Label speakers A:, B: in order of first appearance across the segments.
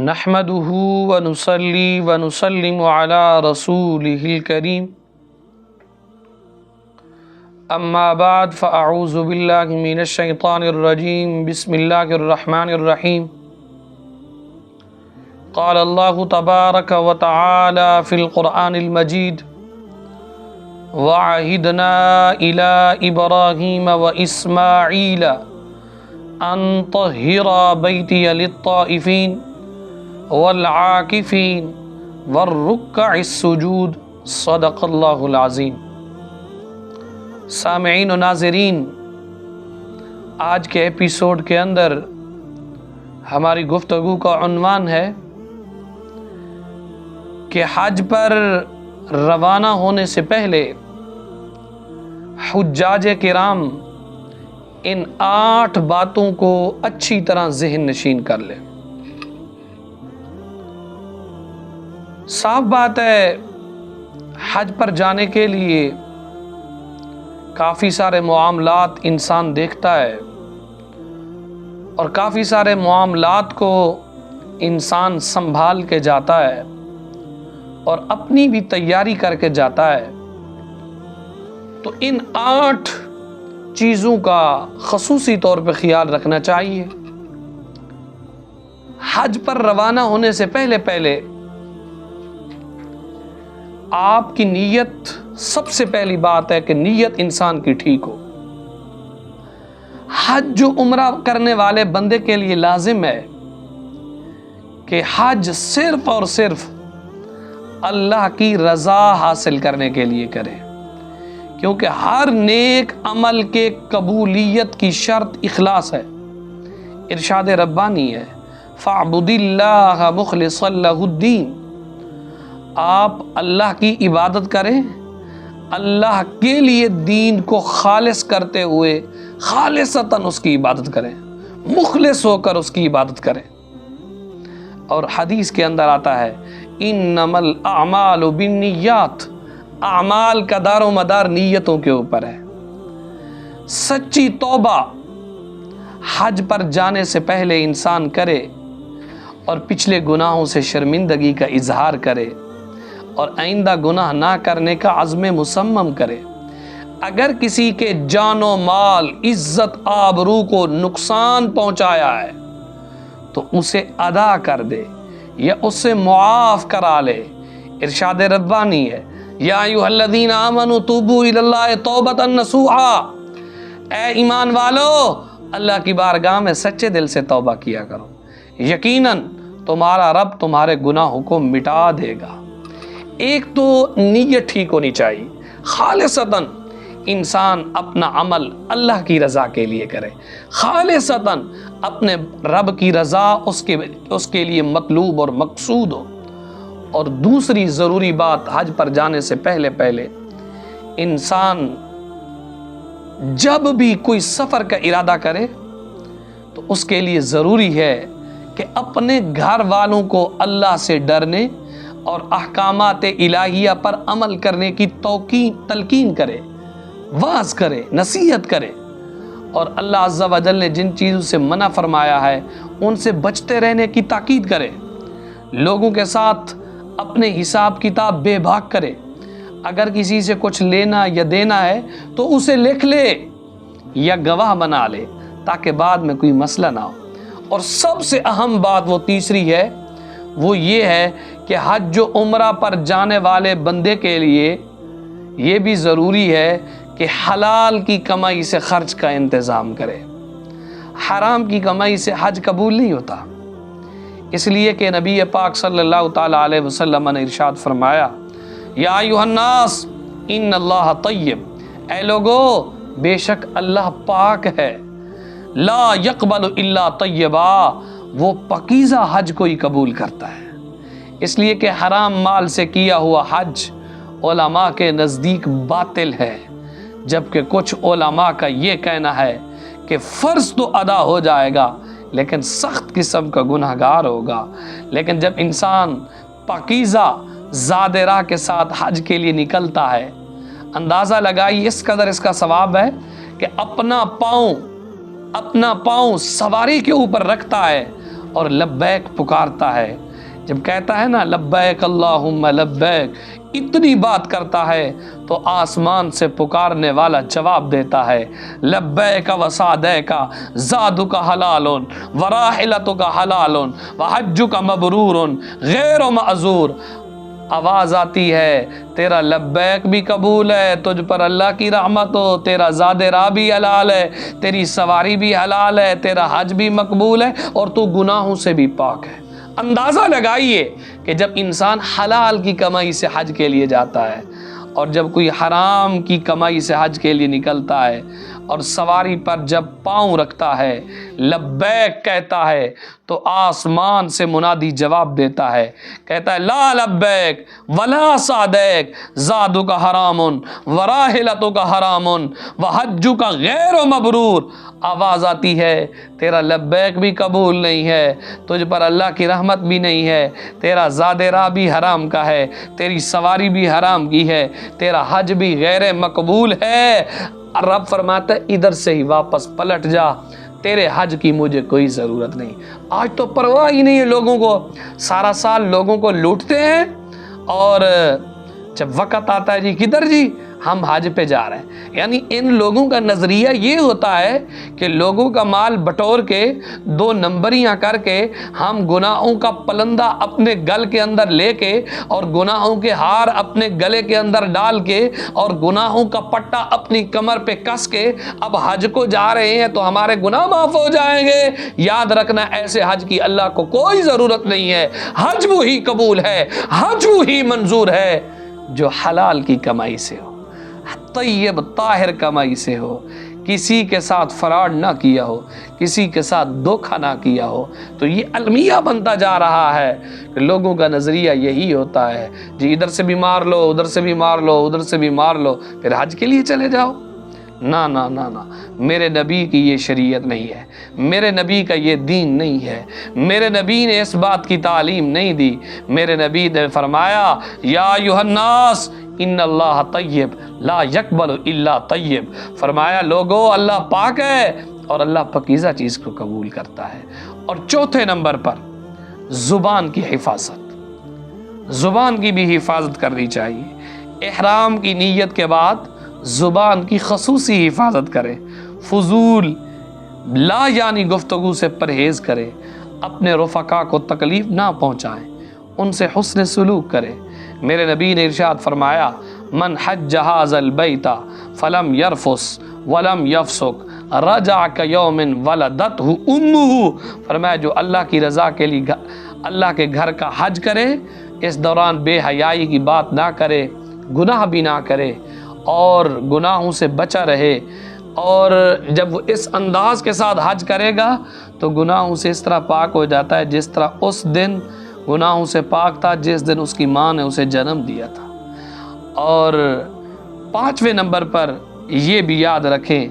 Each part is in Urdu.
A: نحمده ونصلي ونسلم على رسوله الكريم اما بعد فاعوذ بالله من الشيطان الرجيم بسم الله الرحمن الرحيم قال الله تبارك وتعالى في القرآن المجيد وعهدنا إلى إبراهيم وإسماعيل أن طهرا بيتي للطائفين والعاكفين والركع السجود صدق اللہ العظیم۔ سامعین و ناظرین، آج کے ایپیسوڈ کے اندر ہماری گفتگو کا عنوان ہے کہ حج پر روانہ ہونے سے پہلے حجاج کرام ان 8 باتوں کو اچھی طرح ذہن نشین کر لیں۔ صاف بات ہے، حج پر جانے کے لیے کافی سارے معاملات انسان دیکھتا ہے اور کافی سارے معاملات کو انسان سنبھال کے جاتا ہے اور اپنی بھی تیاری کر کے جاتا ہے۔ تو ان 8 چیزوں کا خصوصی طور پہ خیال رکھنا چاہیے۔ حج پر روانہ ہونے سے پہلے آپ کی نیت، سب سے پہلی بات ہے کہ نیت انسان کی ٹھیک ہو۔ حج جو عمرہ کرنے والے بندے کے لیے لازم ہے کہ حج صرف اور صرف اللہ کی رضا حاصل کرنے کے لیے کرے، کیونکہ ہر نیک عمل کے قبولیت کی شرط اخلاص ہے۔ ارشاد ربانی ہے فَاعْبُدِ اللَّهَ مُخْلِصًا لَهُ الدِّينَ، آپ اللہ کی عبادت کریں، اللہ کے لیے دین کو خالص کرتے ہوئے خالصتاً اس کی عبادت کریں، مخلص ہو کر اس کی عبادت کریں۔ اور حدیث کے اندر آتا ہے انما الاعمال بالنیات، اعمال کا دار و مدار نیتوں کے اوپر ہے۔ سچی توبہ حج پر جانے سے پہلے انسان کرے اور پچھلے گناہوں سے شرمندگی کا اظہار کرے اور آئندہ گناہ نہ کرنے کا عزم مصمم کرے۔ اگر کسی کے جان و مال، عزت، آبرو کو نقصان پہنچایا ہے تو اسے ادا کر دے یا اسے معاف کرا لے۔ ارشاد ربانی ہے یا ایھا الذین آمنوا توبوا الی اللہ توبۃ نصوحا، اے ایمان والو اللہ کی بارگاہ میں سچے دل سے توبہ کیا کرو، یقیناً تمہارا رب تمہارے گناہوں کو مٹا دے گا۔ ایک تو نیت ٹھیک ہونی چاہیے، خالصتاً انسان اپنا عمل اللہ کی رضا کے لیے کرے، خالصتاً اپنے رب کی رضا اس کے لیے مطلوب اور مقصود ہو۔ اور دوسری ضروری بات، حج پر جانے سے پہلے انسان جب بھی کوئی سفر کا ارادہ کرے تو اس کے لیے ضروری ہے کہ اپنے گھر والوں کو اللہ سے ڈرنے اور احکامات الہیہ پر عمل کرنے کی تلقین کرے، واعظ کرے، نصیحت کرے، اور اللہ عز و جل نے جن چیزوں سے منع فرمایا ہے ان سے بچتے رہنے کی تاکید کرے۔ لوگوں کے ساتھ اپنے حساب کتاب بے باک کرے۔ اگر کسی سے کچھ لینا یا دینا ہے تو اسے لکھ لے یا گواہ بنا لے تاکہ بعد میں کوئی مسئلہ نہ ہو۔ اور سب سے اہم بات وہ تیسری ہے، وہ یہ ہے کہ حج و عمرہ پر جانے والے بندے کے لیے یہ بھی ضروری ہے کہ حلال کی کمائی سے خرچ کا انتظام کرے۔ حرام کی کمائی سے حج قبول نہیں ہوتا، اس لیے کہ نبی پاک صلی اللہ تعالی علیہ وسلم نے ارشاد فرمایا یا ایھا الناس ان اللہ طیب، اے لوگو بے شک اللہ پاک ہے، لا یقبل الا طیبا، وہ پاکیزہ حج کو ہی قبول کرتا ہے۔ اس لیے کہ حرام مال سے کیا ہوا حج علماء کے نزدیک باطل ہے، جبکہ کچھ علماء کا یہ کہنا ہے کہ فرض تو ادا ہو جائے گا لیکن سخت قسم کا گناہ گار ہوگا۔ لیکن جب انسان پاکیزہ زاد راہ کے ساتھ حج کے لیے نکلتا ہے، اندازہ لگائیے اس قدر اس کا ثواب ہے کہ اپنا پاؤں سواری کے اوپر رکھتا ہے اور لبیک پکارتا ہے، جب کہتا ہے نا لبیک اللہم لبیک، اتنی بات کرتا ہے تو آسمان سے پکارنے والا جواب دیتا ہے لبیک وسعدیک زادک حلال وراحلتک حلال وحجک مبرور غیر معذور۔ آواز آتی ہے تیرا لبیک بھی قبول ہے، تجھ پر اللہ کی رحمت ہو، تیرا زاد راہ بھی حلال ہے، تیری سواری بھی حلال ہے، تیرا حج بھی مقبول ہے، اور تو گناہوں سے بھی پاک ہے۔ اندازہ لگائیے کہ جب انسان حلال کی کمائی سے حج کے لیے جاتا ہے اور جب کوئی حرام کی کمائی سے حج کے لیے نکلتا ہے اور سواری پر جب پاؤں رکھتا ہے، لبیک کہتا ہے، تو آسمان سے منادی جواب دیتا ہے، کہتا ہے لا لبیک ولا سعدیک زادک حرام وراحلتک حرام وحجک غیر مبرور۔ آواز آتی ہے تیرا لبیک بھی قبول نہیں ہے، تجھ پر اللہ کی رحمت بھی نہیں ہے، تیرا زاد راہ بھی حرام کا ہے، تیری سواری بھی حرام کی ہے، تیرا حج بھی غیر مقبول ہے۔ رب فرماتا ہے ادھر سے ہی واپس پلٹ جا، تیرے حج کی مجھے کوئی ضرورت نہیں۔ آج تو پرواہ ہی نہیں ہے لوگوں کو، سارا سال لوگوں کو لوٹتے ہیں، اور جب وقت آتا ہے جی کدھر جی ہم حج پہ جا رہے ہیں۔ یعنی ان لوگوں کا نظریہ یہ ہوتا ہے کہ لوگوں کا مال بٹور کے 2 نمبریاں کر کے ہم گناہوں کا پلندہ اپنے گل کے اندر لے کے اور گناہوں کے ہار اپنے گلے کے اندر ڈال کے اور گناہوں کا پٹا اپنی کمر پہ کس کے اب حج کو جا رہے ہیں تو ہمارے گناہ معاف ہو جائیں گے۔ یاد رکھنا ایسے حج کی اللہ کو کوئی ضرورت نہیں ہے۔ حج وہی قبول ہے، حج وہی منظور ہے جو حلال کی کمائی سے ہو، طیب طاہر کمائی سے ہو، کسی کے ساتھ فراڈ نہ کیا ہو، کسی کے ساتھ دھوکہ نہ کیا ہو۔ تو یہ المیہ بنتا جا رہا ہے کہ لوگوں کا نظریہ یہی ہوتا ہے جی ادھر سے بھی مار لو، ادھر سے بھی مار لو، ادھر سے بھی مار لو، پھر حج کے لیے چلے جاؤ۔ نہ نہ نہ نہ، میرے نبی کی یہ شریعت نہیں ہے، میرے نبی کا یہ دین نہیں ہے، میرے نبی نے اس بات کی تعلیم نہیں دی۔ میرے نبی نے فرمایا یا ایھا الناس ان اللہ طیب لا یقبل الا طیب، فرمایا لوگو اللہ پاک ہے اور اللہ پاکیزہ چیز کو قبول کرتا ہے۔ اور چوتھے نمبر پر زبان کی حفاظت، زبان کی بھی حفاظت کرنی چاہیے۔ احرام کی نیت کے بعد زبان کی خصوصی حفاظت کریں، فضول لا یعنی گفتگو سے پرہیز کریں، اپنے رفقا کو تکلیف نہ پہنچائیں، ان سے حسن سلوک کریں۔ میرے نبی نے ارشاد فرمایا من حج ھذا البیت فلم یرفث ولم یفسق رجع کیوم ولدتہ امہ، فرمایا جو اللہ کی رضا کے لیے اللہ کے گھر کا حج کرے، اس دوران بے حیائی کی بات نہ کرے، گناہ بھی نہ کرے اور گناہوں سے بچا رہے، اور جب وہ اس انداز کے ساتھ حج کرے گا تو گناہوں سے اس طرح پاک ہو جاتا ہے جس طرح اس دن گناہوں سے پاک تھا جس دن اس کی ماں نے اسے جنم دیا تھا۔ اور 5ویں نمبر پر یہ بھی یاد رکھیں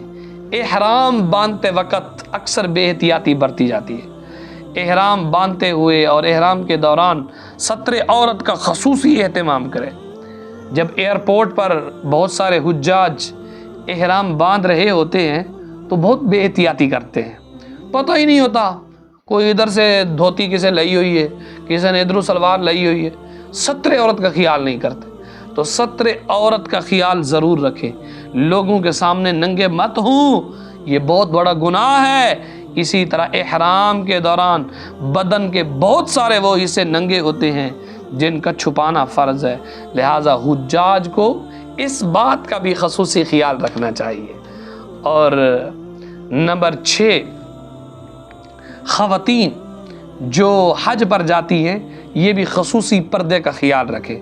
A: احرام باندھتے وقت اکثر بے احتیاطی برتی جاتی ہے۔ احرام باندھتے ہوئے اور احرام کے دوران ستر عورت کا خصوصی اہتمام کریں۔ جب ایئرپورٹ پر بہت سارے حجاج احرام باندھ رہے ہوتے ہیں تو بہت بے احتیاطی کرتے ہیں، پتہ ہی نہیں ہوتا، کوئی ادھر سے دھوتی کسے لئی ہوئی ہے، کسی نے ادھر سلوار لئی ہوئی ہے، ستر عورت کا خیال نہیں کرتے۔ تو ستر عورت کا خیال ضرور رکھیں، لوگوں کے سامنے ننگے مت ہوں، یہ بہت بڑا گناہ ہے۔ اسی طرح احرام کے دوران بدن کے بہت سارے وہ حصے ننگے ہوتے ہیں جن کا چھپانا فرض ہے، لہٰذا حجاج کو اس بات کا بھی خصوصی خیال رکھنا چاہیے۔ اور نمبر 6، خواتین جو حج پر جاتی ہیں یہ بھی خصوصی پردے کا خیال رکھیں،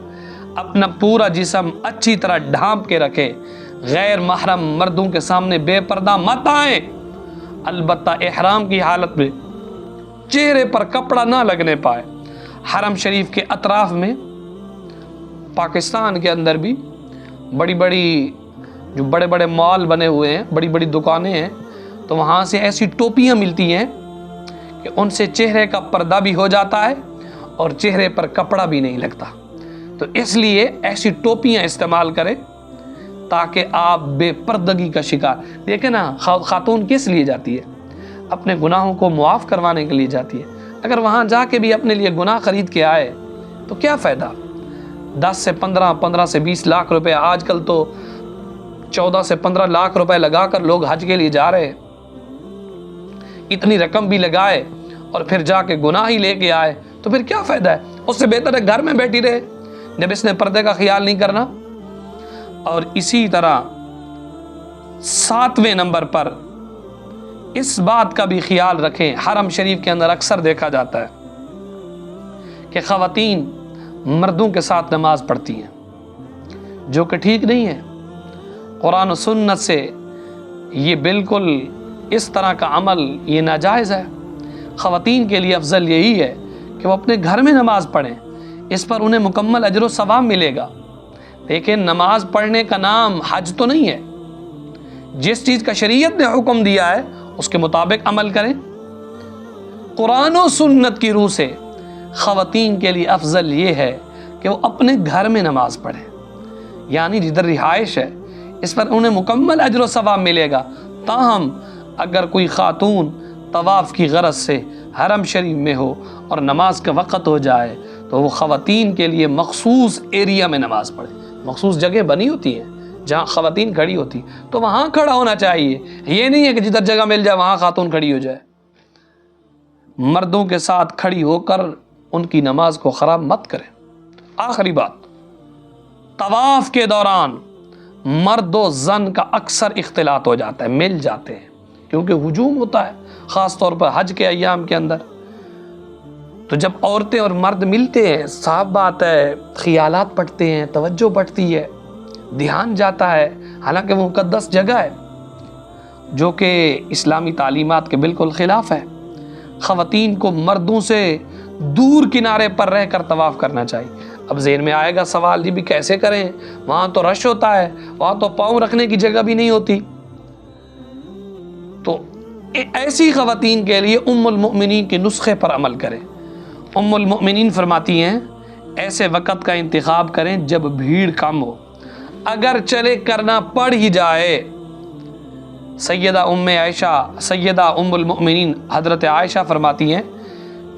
A: اپنا پورا جسم اچھی طرح ڈھانپ کے رکھیں، غیر محرم مردوں کے سامنے بے پردہ مت آئیں، البتہ احرام کی حالت میں چہرے پر کپڑا نہ لگنے پائے۔ حرم شریف کے اطراف میں پاکستان کے اندر بھی بڑی بڑی جو بڑے بڑے مال بنے ہوئے ہیں، بڑی بڑی دکانیں ہیں، تو وہاں سے ایسی ٹوپیاں ملتی ہیں کہ ان سے چہرے کا پردہ بھی ہو جاتا ہے اور چہرے پر کپڑا بھی نہیں لگتا۔ تو اس لیے ایسی ٹوپیاں استعمال کریں تاکہ آپ بے پردگی کا شکار۔ دیکھیں نا خاتون کس لیے جاتی ہے؟ اپنے گناہوں کو معاف کروانے کے لیے جاتی ہے، اگر وہاں جا کے بھی اپنے لیے گناہ خرید کے آئے تو کیا فائدہ؟ 10 سے 15 15 سے 20 لاکھ روپے، آج کل تو 14 سے 15 لاکھ روپے لگا کر لوگ حج کے لیے جا رہے ہیں۔ اتنی رقم بھی لگائے اور پھر جا کے گناہ ہی لے کے آئے تو پھر کیا فائدہ ہے؟ اس سے بہتر ہے گھر میں بیٹھی رہے جب اس نے پردے کا خیال نہیں کرنا۔ اور اسی طرح 7ویں نمبر پر اس بات کا بھی خیال رکھیں، حرم شریف کے اندر اکثر دیکھا جاتا ہے کہ خواتین مردوں کے ساتھ نماز پڑھتی ہیں، جو کہ ٹھیک نہیں ہے۔ قرآن و سنت سے یہ بالکل اس طرح کا عمل یہ ناجائز ہے۔ خواتین کے لیے افضل یہی ہے کہ وہ اپنے گھر میں نماز پڑھیں، اس پر انہیں مکمل اجر و ثواب ملے گا۔ لیکن نماز پڑھنے کا نام حج تو نہیں ہے۔ جس چیز کا شریعت نے حکم دیا ہے اس کے مطابق عمل کریں۔ قرآن و سنت کی روح سے خواتین کے لیے افضل یہ ہے کہ وہ اپنے گھر میں نماز پڑھیں، یعنی جدھر رہائش ہے اس پر انہیں مکمل اجر و ثواب ملے گا۔ تاہم اگر کوئی خاتون طواف کی غرض سے حرم شریف میں ہو اور نماز کا وقت ہو جائے تو وہ خواتین کے لیے مخصوص ایریا میں نماز پڑھے۔ مخصوص جگہ بنی ہوتی ہیں جہاں خواتین کھڑی ہوتی تو وہاں کھڑا ہونا چاہیے۔ یہ نہیں ہے کہ جدھر جگہ مل جائے وہاں خاتون کھڑی ہو جائے۔ مردوں کے ساتھ کھڑی ہو کر ان کی نماز کو خراب مت کریں۔ آخری بات، طواف کے دوران مرد و زن کا اکثر اختلاط ہو جاتا ہے، مل جاتے ہیں، کیونکہ ہجوم ہوتا ہے خاص طور پر حج کے ایام کے اندر۔ تو جب عورتیں اور مرد ملتے ہیں، صاف بات ہے خیالات بٹتے ہیں، توجہ بٹتی ہے، دھیان جاتا ہے، حالانکہ وہ مقدس جگہ ہے جو کہ اسلامی تعلیمات کے بالکل خلاف ہے۔ خواتین کو مردوں سے دور کنارے پر رہ کر طواف کرنا چاہیے۔ اب ذہن میں آئے گا سوال، جی بھی کیسے کریں؟ وہاں تو رش ہوتا ہے، وہاں تو پاؤں رکھنے کی جگہ بھی نہیں ہوتی۔ تو ایسی خواتین کے لیے ام المؤمنین کے نسخے پر عمل کریں۔ ام المؤمنین فرماتی ہیں ایسے وقت کا انتخاب کریں جب بھیڑ کم ہو، اگر چلے کرنا پڑ ہی جائے۔ سیدہ ام المؤمنین حضرت عائشہ فرماتی ہیں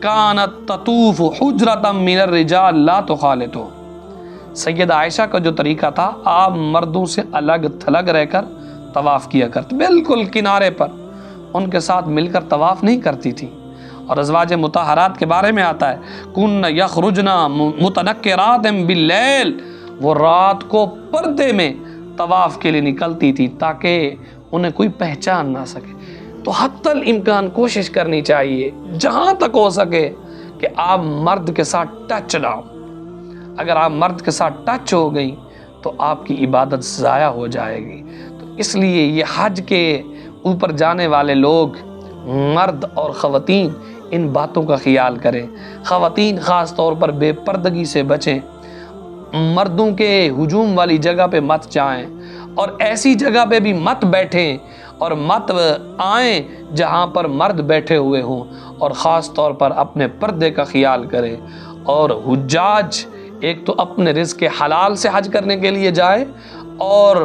A: کانت تطوف حجرتا من الرجال لا تخالطو۔ سیدہ عائشہ کا جو طریقہ تھا، آپ مردوں سے الگ تھلگ رہ کر طواف کیا کرتے، بالکل کنارے پر، ان کے ساتھ مل کر طواف نہیں کرتی تھی۔ اور ازواج مطہرات کے بارے میں آتا ہے کن یخرجن متنکرات باللیل، وہ رات کو پردے میں طواف کے لیے نکلتی تھی تاکہ انہیں کوئی پہچان نہ سکے۔ تو حتی الامکان کوشش کرنی چاہیے جہاں تک ہو سکے کہ آپ مرد کے ساتھ ٹچ نہ ہو۔ اگر آپ مرد کے ساتھ ٹچ ہو گئی تو آپ کی عبادت ضائع ہو جائے گی۔ تو اس لیے یہ حج کے اوپر جانے والے لوگ، مرد اور خواتین، ان باتوں کا خیال کریں۔ خواتین خاص طور پر بے پردگی سے بچیں، مردوں کے ہجوم والی جگہ پہ مت جائیں، اور ایسی جگہ پہ بھی مت بیٹھیں اور مت آئیں جہاں پر مرد بیٹھے ہوئے ہوں، اور خاص طور پر اپنے پردے کا خیال کریں۔ اور حجاج ایک تو اپنے رزق حلال سے حج کرنے کے لیے جائے، اور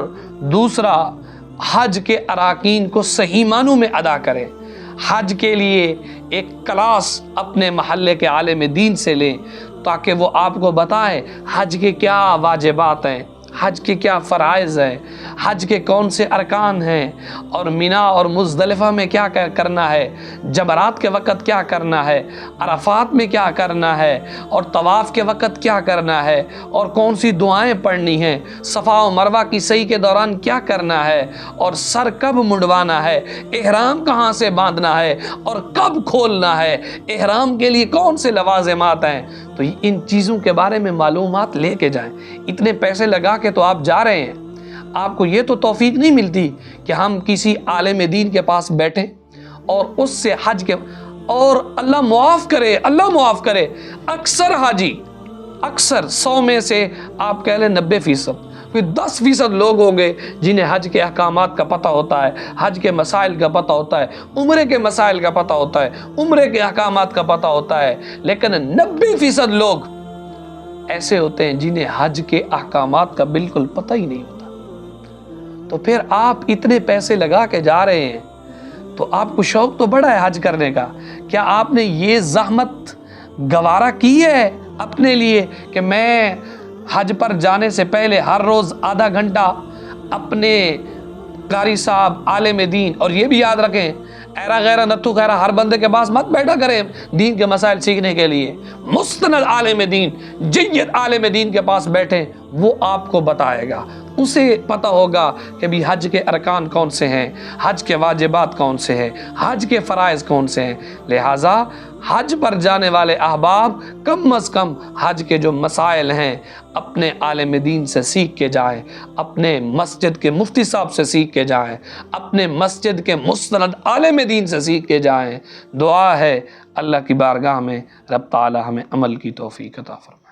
A: دوسرا حج کے اراکین کو صحیح معنوں میں ادا کرے۔ حج کے لیے ایک کلاس اپنے محلے کے عالم دین سے لیں تاکہ وہ آپ کو بتائے حج کے کیا واجبات ہیں، حج کے کیا فرائض ہیں، حج کے کون سے ارکان ہیں، اور مینا اور مزدلفہ میں کیا کرنا ہے، جمرات کے وقت کیا کرنا ہے، عرفات میں کیا کرنا ہے، اور طواف کے وقت کیا کرنا ہے، اور کون سی دعائیں پڑھنی ہیں، صفا و مروہ کی سعی کے دوران کیا کرنا ہے، اور سر کب منڈوانا ہے، احرام کہاں سے باندھنا ہے اور کب کھولنا ہے، احرام کے لیے کون سے لوازمات ہیں۔ تو ان چیزوں کے بارے میں معلومات لے کے جائیں۔ اتنے پیسے لگا کے تو آپ جا رہے ہیں، آپ کو یہ تو توفیق نہیں ملتی کہ ہم کسی عالم دین کے پاس بیٹھیں اور اس سے حج کے، اور اللہ معاف کرے اکثر حاجی، اکثر 100 میں سے آپ کہہ لیں 90%، پھر 10% لوگ ہوں گے جنہیں حج کے احکامات کا پتہ ہوتا ہے، حج کے مسائل کا پتہ ہوتا ہے، عمرے کے مسائل کا پتہ ہوتا ہے، عمرے کے احکامات کا پتہ ہوتا ہے، لیکن 90% لوگ ایسے ہوتے ہیں جنہیں حج کے احکامات کا بالکل پتہ ہی نہیں ہوتا۔ تو پھر آپ اتنے پیسے لگا کے جا رہے ہیں تو آپ کو شوق تو بڑا ہے حج کرنے کا، کیا آپ نے یہ زحمت گوارا کی ہے اپنے لیے کہ میں حج پر جانے سے پہلے ہر روز آدھا گھنٹہ اپنے قاری صاحب عالم دین، اور یہ بھی یاد رکھیں ایرا غیرہ نتھو خیرہ ہر بندے کے پاس مت بیٹھا کریں دین کے مسائل سیکھنے کے لیے، مستند عالم دین، جید عالم دین کے پاس بیٹھیں، وہ آپ کو بتائے گا، اسے پتہ ہوگا کہ بھی حج کے ارکان کون سے ہیں، حج کے واجبات کون سے ہیں، حج کے فرائض کون سے ہیں۔ لہٰذا حج پر جانے والے احباب کم از کم حج کے جو مسائل ہیں اپنے عالم دین سے سیکھ کے جائیں، اپنے مسجد کے مفتی صاحب سے سیکھ کے جائیں، اپنے مسجد کے مستند عالم دین سے سیکھ کے جائیں۔ دعا ہے اللہ کی بارگاہ میں رب تعالی ہمیں عمل کی توفیق عطا فرمائے۔